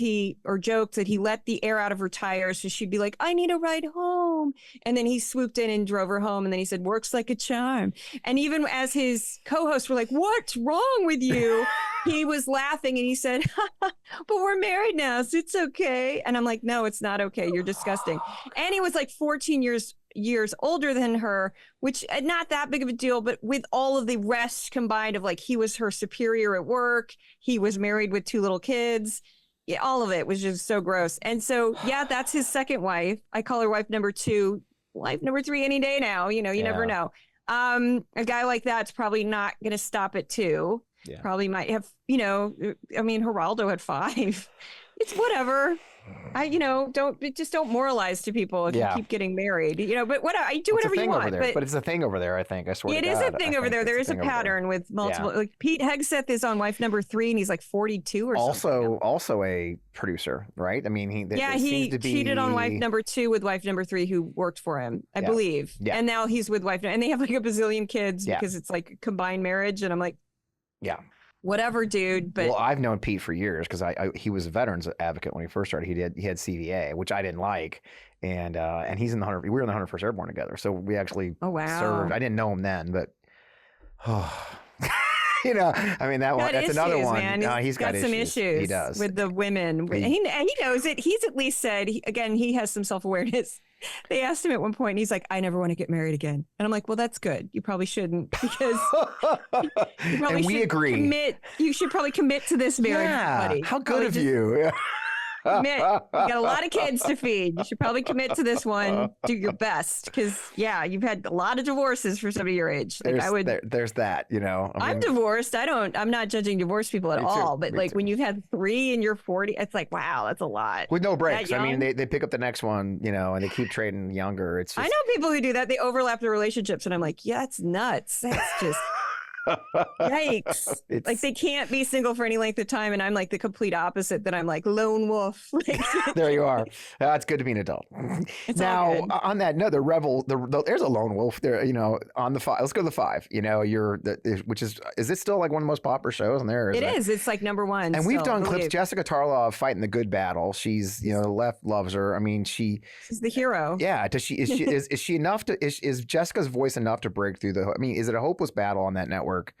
joked that he let the air out of her tires. So she'd be like, I need a ride home. And then he swooped in and drove her home. And then he said, works like a charm. And even as his co-hosts were like, what's wrong with you? He was laughing and he said, but we're married now, so it's okay. And I'm like, no, it's not okay. You're disgusting. And he was like 14 years older than her, which not that big of a deal, but with all of the rest combined of like, he was her superior at work. He was married with 2 little kids. Yeah, all of it was just so gross. And so, that's his second wife. I call her wife number 2, wife number 3 any day now. You never know. A guy like that's probably not going to stop at 2. Yeah. Probably might have, Geraldo had 5. It's whatever. Don't moralize to people if you keep getting married, but I do whatever you want. But it's a thing over there, I think. I swear it is a thing over there. There is a pattern with multiple, like Pete Hegseth is on wife number 3 and he's like 42 or something. Also a producer, right? I mean, he cheated on wife number 2 with wife number 3 who worked for him, I believe. Yeah. And now he's with wife, and they have like a bazillion kids because it's like combined marriage. And I'm like, whatever, dude. But I've known Pete for years because he was a veterans advocate when he first started. He had CVA, which I didn't like, and he's in the 100. We were in the 101st Airborne together, so we actually served. I didn't know him then, but that's another one. Man. He's got some issues. He does with the women. He knows it. He's at least said he has some self-awareness. They asked him at one point, and he's like, I never want to get married again. And I'm like, well, that's good. You probably shouldn't, because we agree. You should probably commit to this marriage, buddy. How good of you. Commit. You got a lot of kids to feed. You should probably commit to this one. Do your best, because you've had a lot of divorces for somebody your age. Like there's that. I'm divorced. I'm not judging divorced people at all. But like when you've had 3 and you're 40, it's like, wow, that's a lot. With no breaks. I mean, they pick up the next one, and they keep trading younger. It's just... I know people who do that. They overlap their relationships, and I'm like, yeah, it's nuts. That's just. Yikes. Like they can't be single for any length of time. And I'm like the complete opposite, that I'm like lone wolf. There you are. It's good to be an adult. Now, on that note, there's a lone wolf there, you know, on the 5. Let's go to the 5. You know, which is this still like one of the most popular shows on there? It is. It's like number 1. And we've done clips. Jessica Tarlov fighting the good battle. She's, you know, the left loves her. I mean, she's the hero. Yeah. Is she enough to, is Jessica's voice enough to break through I mean, is it a hopeless battle on that network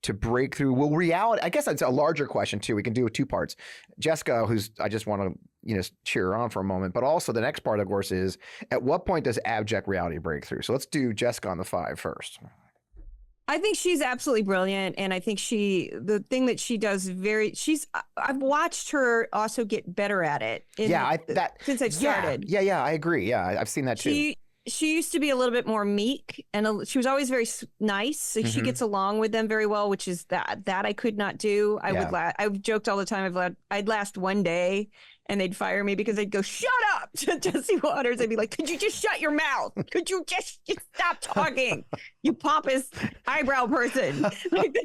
to break through? Will reality, I guess that's a larger question too. We can do 2 parts. Jessica, I just want to, you know, cheer her on for a moment, but also the next part, of course, is at what point does abject reality break through? So let's do Jessica on the 5 first. I think she's absolutely brilliant. And I think the thing that she does I've watched her also get better at it. Since I've started. Yeah, I agree. Yeah, I've seen that too. She used to be a little bit more meek, and she was always very nice. So she gets along with them very well, which is that I could not do. I've joked all the time. I'd last one day and they'd fire me because they'd go, "Shut up," to Jesse Waters. I'd be like, "Could you just shut your mouth? Could you just stop talking, you pompous eyebrow person?" Like,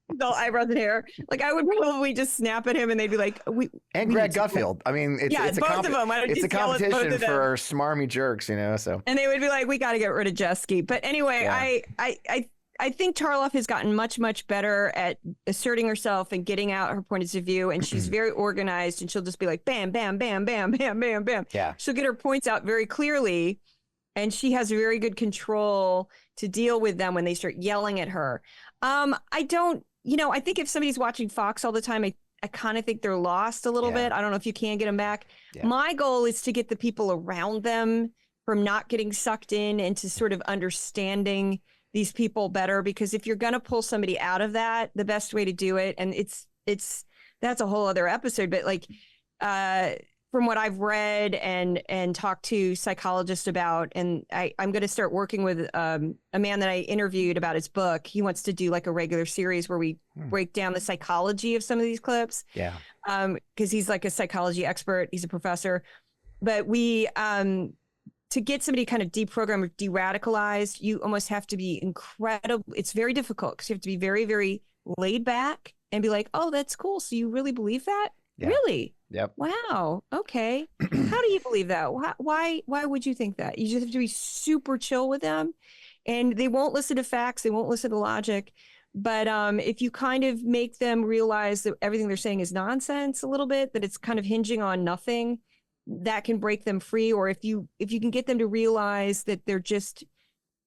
the eyebrows and hair. Like I would probably just snap at him, and they'd be like, And Greg Gutfield. I mean, it's both of them. It's a competition for smarmy jerks, you know. So and they would be like, "We got to get rid of Jesky." But anyway, I think Tarlov has gotten much, much better at asserting herself and getting out her points of view. And she's very organized, and she'll just be like, bam, bam, bam, bam, bam, bam, bam. Yeah. She'll get her points out very clearly. And she has very good control to deal with them when they start yelling at her. I think if somebody's watching Fox all the time, I kind of think they're lost a little bit. I don't know if you can get them back. Yeah. My goal is to get the people around them from not getting sucked in into sort of understanding these people better, because if you're going to pull somebody out of that, the best way to do it, and that's a whole other episode, but like from what I've read and talked to psychologists about, and I'm going to start working with a man that I interviewed about his book. He wants to do like a regular series where we break down the psychology of some of these clips. Yeah. Because he's like a psychology expert. He's a professor. But to get somebody kind of deprogrammed or de-radicalized, you almost have to be incredible. It's very difficult because you have to be very, very laid back and be like, "Oh, that's cool. So you really believe that? Yeah. Really? Yep. Wow. Okay. How do you believe that? Why would you think that?" You just have to be super chill with them, and they won't listen to facts. They won't listen to logic. But if you kind of make them realize that everything they're saying is nonsense a little bit, that it's kind of hinging on nothing, that can break them free. Or if you can get them to realize that they're just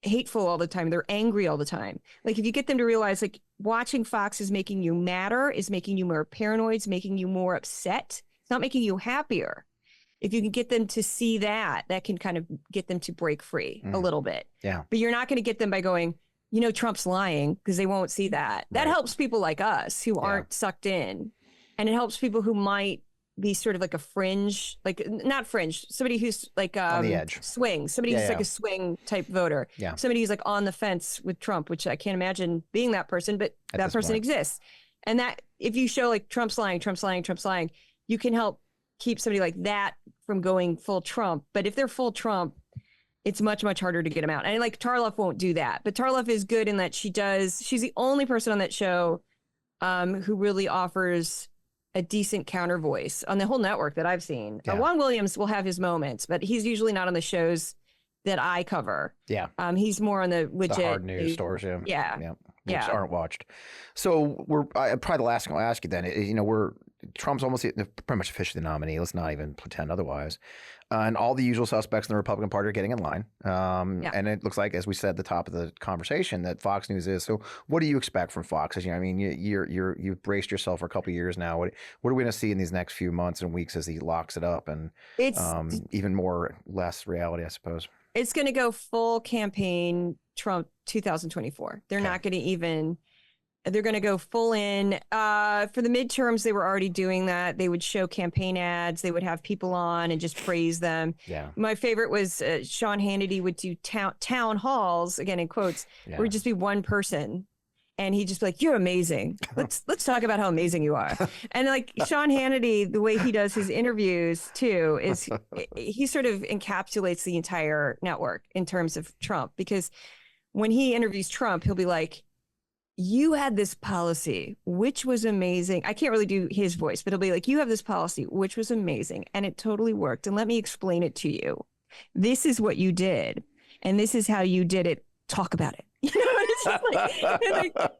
hateful all the time, they're angry all the time. Like if you get them to realize like watching Fox is making you madder, is making you more paranoid, is making you more upset. It's not making you happier. If you can get them to see that can kind of get them to break free a little bit. Yeah. But you're not going to get them by going, Trump's lying, because they won't see that. That helps people like us who aren't sucked in. And it helps people who might be sort of like a fringe, like not fringe, somebody who's like on the edge, swing, somebody who's like a swing type voter, somebody who's like on the fence with Trump, which I can't imagine being that person, but that person exists. And that if you show like Trump's lying, you can help keep somebody like that from going full Trump. But if they're full Trump, it's much, much harder to get them out. And like Tarlov won't do that, but Tarlov is good in that she's the only person on that show who really offers a decent counter voice on the whole network that I've seen. Yeah. Juan Williams will have his moments, but he's usually not on the shows that I cover. Yeah. He's more on the legit. The hard news stores. Yeah. Which aren't watched. So probably the last thing I'll ask you then, Trump's almost pretty much officially the nominee. Let's not even pretend otherwise. And all the usual suspects in the Republican Party are getting in line. And it looks like, as we said at the top of the conversation, that Fox News is. So what do you expect from Fox? You've braced yourself for a couple of years now. What are we going to see in these next few months and weeks as he locks it up? And it's even less reality, I suppose. It's going to go full campaign Trump 2024. They're not going to even... They're going to go full in. For the midterms, they were already doing that. They would show campaign ads. They would have people on and just praise them. Yeah. My favorite was Sean Hannity would do town halls, again in quotes, where it'd just be one person. And he'd just be like, "You're amazing. Let's talk about how amazing you are." And like Sean Hannity, the way he does his interviews too, is he sort of encapsulates the entire network in terms of Trump. Because when he interviews Trump, he'll be like, you had this policy, which was amazing. I can't really do his voice, but it'll be like, you have this policy, which was amazing, and it totally worked. And let me explain it to you. This is what you did, and this is how you did it. Talk about it. You know, it's just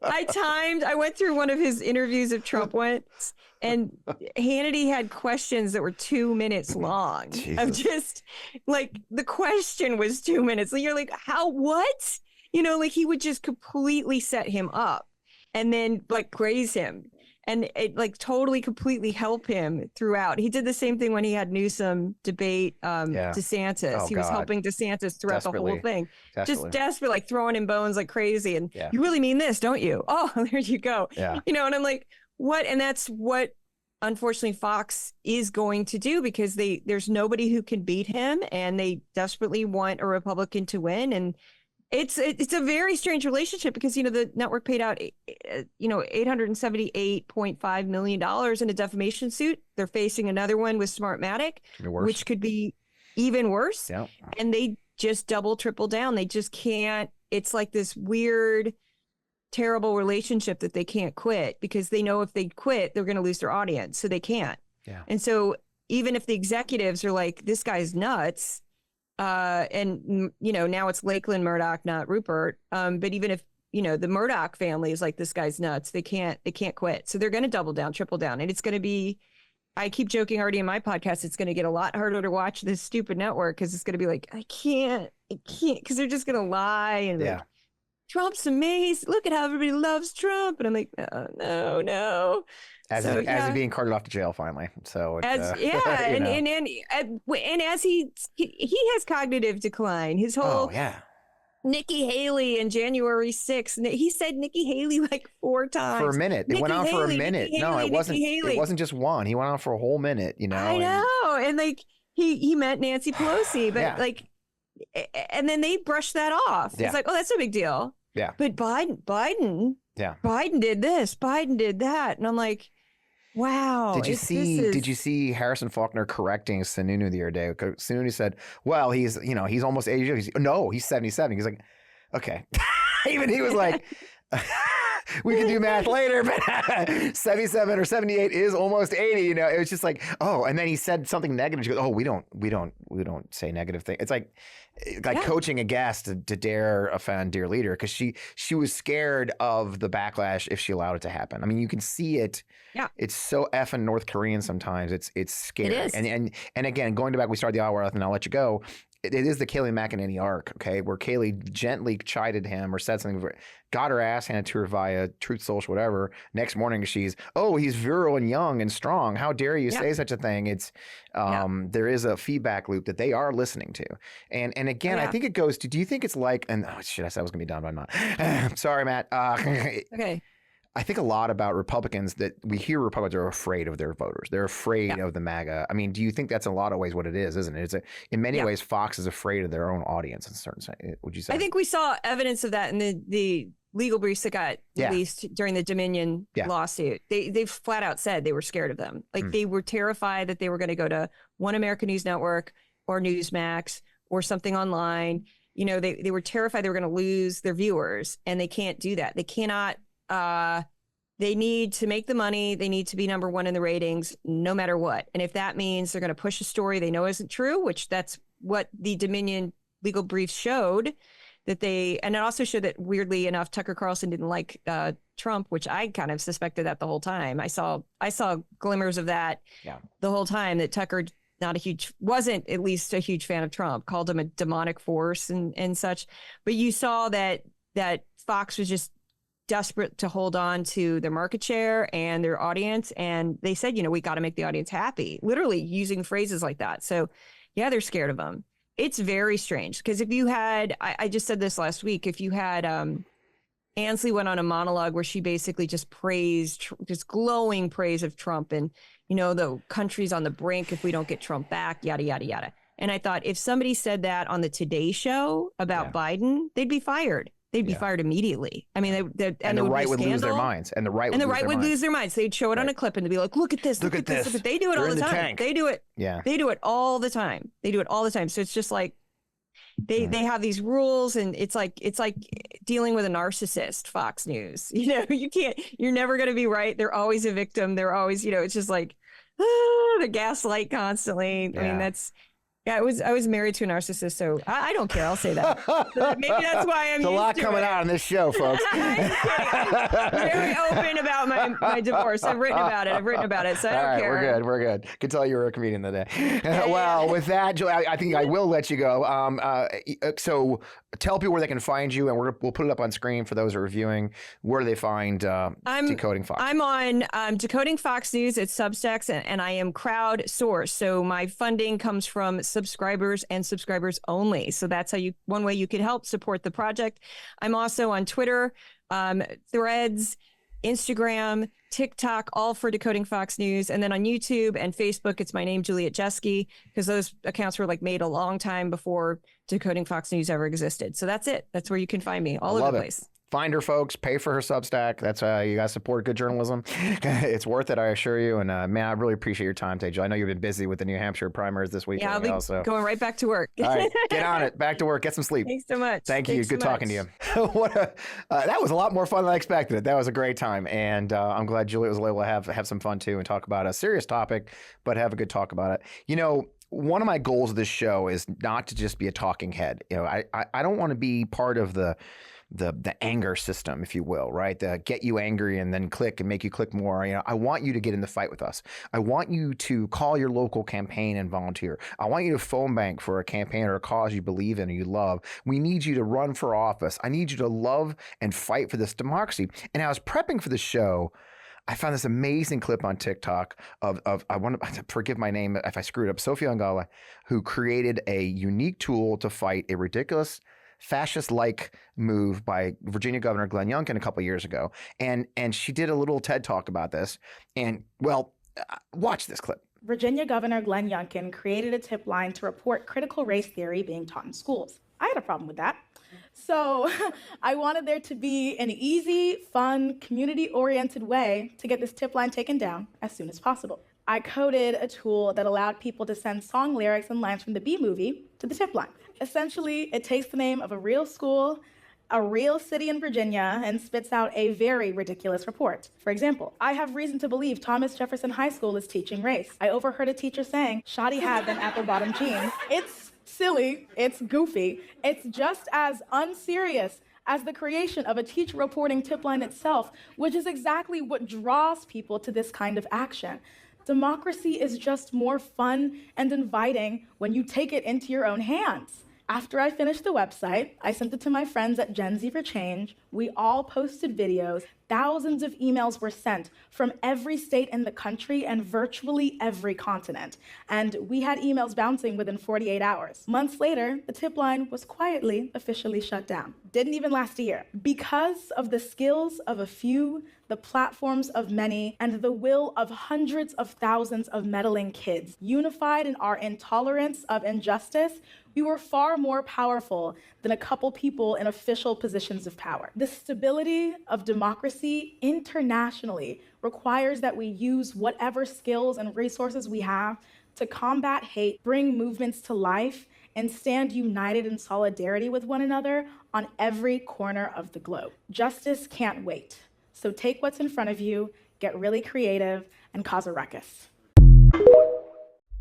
like, I went through one of his interviews of Trump once, and Hannity had questions that were 2 minutes long. Jesus. Of just like, the question was 2 minutes. Like, you're like, what? You know, like, he would just completely set him up and then like praise him, and it like totally completely help him throughout. He did the same thing when he had Newsom debate DeSantis. He was helping DeSantis throughout the whole thing. Just desperate, like throwing him bones like crazy. And you really mean this, don't you? Oh, there you go. Yeah. You know, and I'm like, what? And that's what unfortunately Fox is going to do, because there's nobody who can beat him, and they desperately want a Republican to win. And it's a very strange relationship, because, you know, the network paid out, $878.5 million in a defamation suit. They're facing another one with Smartmatic, which could be even worse. Yeah. And they just double, triple down. They just can't. It's like this weird, terrible relationship that they can't quit, because they know if they quit, they're going to lose their audience. So they can't. Yeah. And so even if the executives are like, this guy's nuts, and, you know, now it's Lakeland Murdoch, not Rupert. But even if, you know, the Murdoch family is like, this guy's nuts, they can't quit. So they're going to double down, triple down. And it's going to be, I keep joking already in my podcast, it's going to get a lot harder to watch this stupid network, because it's going to be like, I can't, because they're just going to lie. And like, Trump's amazing. Look at how everybody loves Trump. And I'm like, no. As he's being carted off to jail finally. So and as he has cognitive decline. His whole Nikki Haley and January 6th. He said Nikki Haley like 4 times. For a minute. It went on for a minute. No, it wasn't. It wasn't just one. He went on for a whole minute, you know. I know. And like he meant Nancy Pelosi, but like, and then they brushed that off. It's like, oh, that's no big deal. Yeah. But Biden did this, Biden did that. And I'm like, wow. Did you see Harrison Faulkner correcting Sununu the other day? Sununu said, well, he's almost 80. He's 77. He's like, okay. Even he was like, we can do math later, but 77 or 78 is almost 80. You know, it was just like, oh, and then he said something negative. She goes, oh, we don't say negative things. It's like coaching a guest to dare offend dear leader, because she was scared of the backlash if she allowed it to happen. I mean, you can see it. Yeah, it's so effing North Korean sometimes. It's scary. It is. And again, going back, we started the hour and I'll let you go. It is the Kayleigh McEnany arc, okay, where Kayleigh gently chided him or said something, got her ass handed to her via Truth Social, whatever. Next morning, he's virile and young and strong. How dare you say such a thing? It's there is a feedback loop that they are listening to, and again, I think it goes to. Do you think it's like? And I said I was going to be done, but I'm not. Sorry, Matt. Okay. I think a lot about Republicans, that we hear Republicans are afraid of their voters. They're afraid of the MAGA. I mean, do you think that's in a lot of ways what it is, isn't it? In many ways, Fox is afraid of their own audience in certain sense. Would you say? I think we saw evidence of that in the legal briefs that got released during the Dominion lawsuit. They flat out said they were scared of them. Like they were terrified that they were going to go to One American News Network or Newsmax or something online. You know, they were terrified they were going to lose their viewers, and they can't do that. They cannot. They need to make the money. They need to be number one in the ratings, no matter what. And if that means they're going to push a story they know isn't true, which that's what the Dominion legal briefs showed, and it also showed that, weirdly enough, Tucker Carlson didn't like Trump, which I kind of suspected that the whole time. I saw glimmers of that the whole time, that Tucker wasn't at least a huge fan of Trump, called him a demonic force and such. But you saw that Fox was just desperate to hold on to their market share and their audience. And they said, we got to make the audience happy, literally using phrases like that. So yeah, they're scared of them. It's very strange, because if you had, I just said this last week, if you had Ansley went on a monologue where she basically just praised, just glowing praise of Trump, and, the country's on the brink if we don't get Trump back, yada, yada, yada. And I thought, if somebody said that on the Today Show about Biden, they'd be fired. They'd be fired immediately. I mean, the right would lose their minds. And the right would lose their minds. They'd show it on a clip and they'd be like, look at this, look at this. But they do it all the time. They do it. Yeah. They do it all the time. They do it all the time. So it's just like, they have these rules, and it's like dealing with a narcissist. Fox News, you're never going to be right. They're always a victim. They're always, it's just like the gaslight constantly. Yeah. I mean, I was married to a narcissist, so I don't care. I'll say that. Maybe that's why I'm. There's a lot coming out on this show, folks. I'm very open about my divorce. I've written about it, so I don't care. We're good. Could tell you were a comedian today. Well, with that, Julie, I think I will let you go. So tell people where they can find you, and we'll put it up on screen for those who are viewing. Where do they find Decoding Fox? I'm on Decoding Fox News at Substacks, and I am crowdsourced. So my funding comes from subscribers and subscribers only. So that's one way you could help support the project. I'm also on Twitter, Threads, Instagram, TikTok, all for Decoding Fox News. And then on YouTube and Facebook, it's my name, Juliet Jeske, because those accounts were made a long time before Decoding Fox News ever existed. So that's it. That's where you can find me all over the place. Find her, folks. Pay for her Substack. That's you guys support good journalism. It's worth it, I assure you. And man, I really appreciate your time today, Jill. I know you've been busy with the New Hampshire primaries this week. Yeah, I'll be going right back to work. All right, get on it. Back to work. Get some sleep. Thanks so much. Thank you. Good talking to you. That was a lot more fun than I expected. That was a great time, and I'm glad Juliet was able to have some fun too and talk about a serious topic, but have a good talk about it. One of my goals of this show is not to just be a talking head. I don't want to be part of the anger system, if you will, right? The get you angry and then click and make you click more. I want you to get in the fight with us. I want you to call your local campaign and volunteer. I want you to phone bank for a campaign or a cause you believe in or you love. We need you to run for office. I need you to love and fight for this democracy. And I was prepping for the show. I found this amazing clip on TikTok of I want to forgive my name if I screwed up, Sophia Angala, who created a unique tool to fight a ridiculous fascist-like move by Virginia Governor Glenn Youngkin a couple of years ago. And she did a little TED Talk about this. And, watch this clip. Virginia Governor Glenn Youngkin created a tip line to report critical race theory being taught in schools. I had a problem with that. So I wanted there to be an easy, fun, community-oriented way to get this tip line taken down as soon as possible. I coded a tool that allowed people to send song lyrics and lines from the Bee Movie to the tip line. Essentially, it takes the name of a real school, a real city in Virginia, and spits out a very ridiculous report. For example, I have reason to believe Thomas Jefferson High School is teaching race. I overheard a teacher saying, shoddy hat than apple-bottom jeans. It's silly, it's goofy, it's just as unserious as the creation of a teacher reporting tip line itself, which is exactly what draws people to this kind of action. Democracy is just more fun and inviting when you take it into your own hands. After I finished the website, I sent it to my friends at Gen Z for Change. We all posted videos. Thousands of emails were sent from every state in the country and virtually every continent. And we had emails bouncing within 48 hours. Months later, the tip line was quietly officially shut down. Didn't even last a year. Because of the skills of a few, the platforms of many, and the will of hundreds of thousands of meddling kids, unified in our intolerance of injustice, we were far more powerful than a couple people in official positions of power. The stability of democracy internationally requires that we use whatever skills and resources we have to combat hate, bring movements to life, and stand united in solidarity with one another on every corner of the globe. Justice can't wait. So take what's in front of you, get really creative, and cause a ruckus.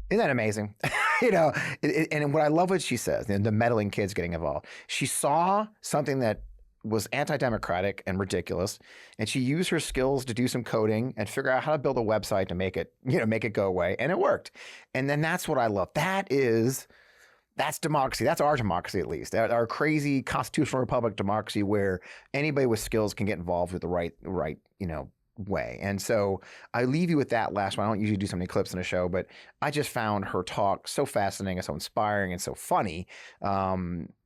Isn't that amazing? And what I love what she says, the meddling kids getting involved. She saw something that was anti-democratic and ridiculous, and she used her skills to do some coding and figure out how to build a website to make it go away, and it worked. And then that's what I love. That's democracy. That's our democracy, at least. Our crazy constitutional republic democracy where anybody with skills can get involved with the right way. And so I leave you with that last one. I don't usually do so many clips in a show, but I just found her talk so fascinating and so inspiring and so funny.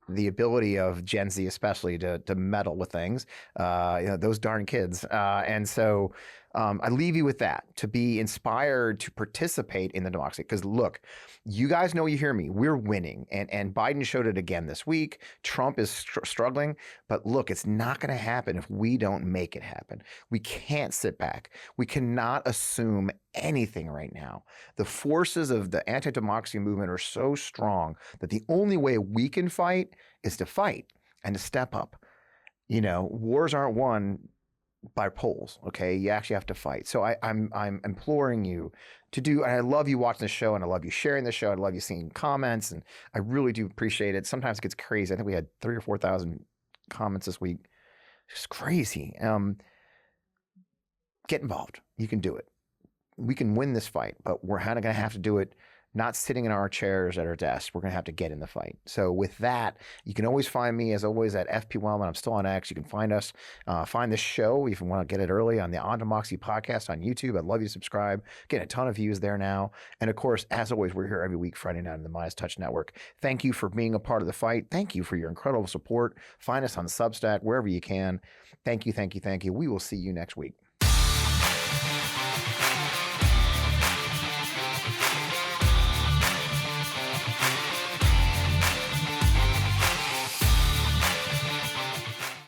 The ability of Gen Z especially to meddle with things, those darn kids. And so I leave you with that, to be inspired to participate in the democracy. Because look, you guys know, you hear me, we're winning. And Biden showed it again this week. Trump is struggling. But look, it's not going to happen if we don't make it happen. We can't sit back. We cannot assume anything right now. The forces of the anti-democracy movement are so strong that the only way we can fight is to fight and to step up. Wars aren't won by polls. Okay, you actually have to fight. So I'm imploring you to do. And I love you watching the show, and I love you sharing the show. I love you seeing comments, and I really do appreciate it. Sometimes it gets crazy. I think we had 3,000 or 4,000 comments this week. It's crazy. Get involved. You can do it. We can win this fight, but we're going to have to do it not sitting in our chairs at our desks. We're going to have to get in the fight. So with that, you can always find me, as always, at FP Wellman. I'm still on X. You can find us, find this show if you want to get it early on the On Democracy podcast on YouTube. I'd love you to subscribe. Getting a ton of views there now. And of course, as always, we're here every week, Friday night on the MeidasTouch Network. Thank you for being a part of the fight. Thank you for your incredible support. Find us on Substack, wherever you can. Thank you, thank you, thank you. We will see you next week.